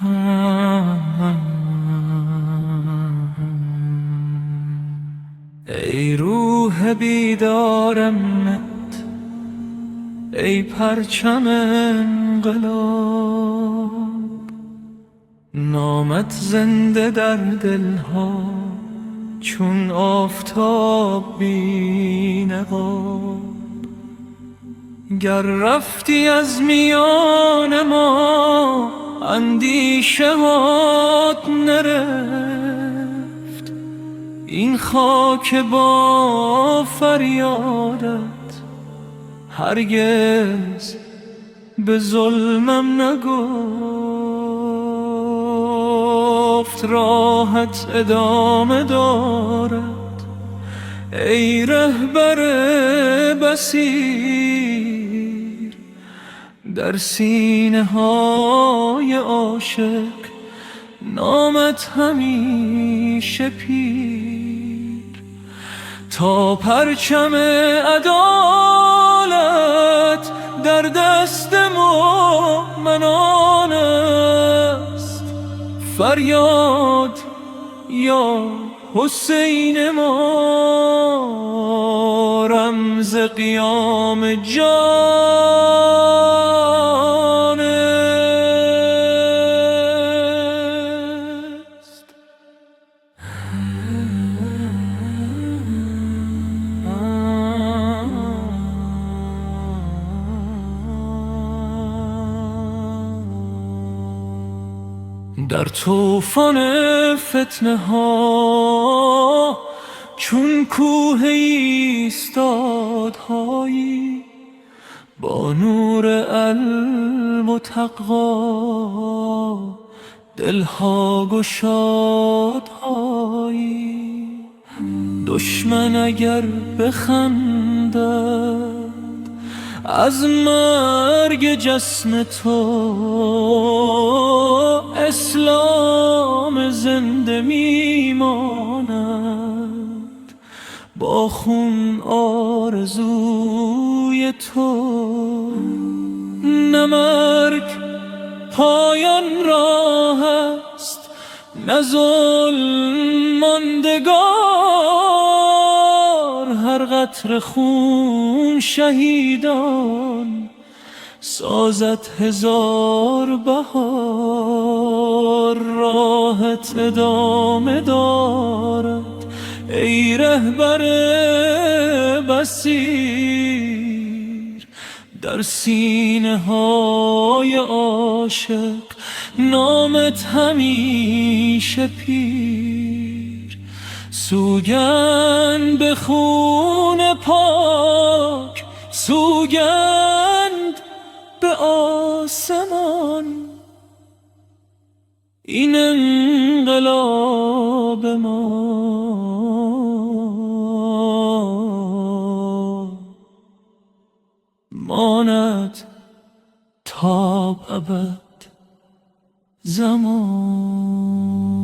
ای روح بیدارمت، ای پرچم انقلاب، نامت زنده در دلها چون آفتاب بی نقاب. گر رفتی از میان ما اندیشه هات نرفت، این خاک با فریادت هرگز به ظلمم نگفت. راحت ادامه دارد ای رهبر بصیر، در سینه های عاشق نامت همیشه پیر. تا پرچم عدالت در دست مؤمنان است، فریاد یا حسین ما رمز قیام جان است. در طوفان فتنه ها چون کوه ایستادهایی، با نور علم و تقوا دلها گشادهایی. دشمن اگر بخندد از مرگ جسم تو، اسلام زنده میماند با خون آرزوی تو. نه مرگ پایان راه است، نه ظلم ماندگار، هر قطره خون شهیدان سازد هزار بهار. راحت ادامه دارد ای رهبر بصیر، در سینه های عاشق نامت همیشه پیر. سوگند به خون پاک، سوگند به آسمان، این انقلاب ما ماند تا ابد زمان.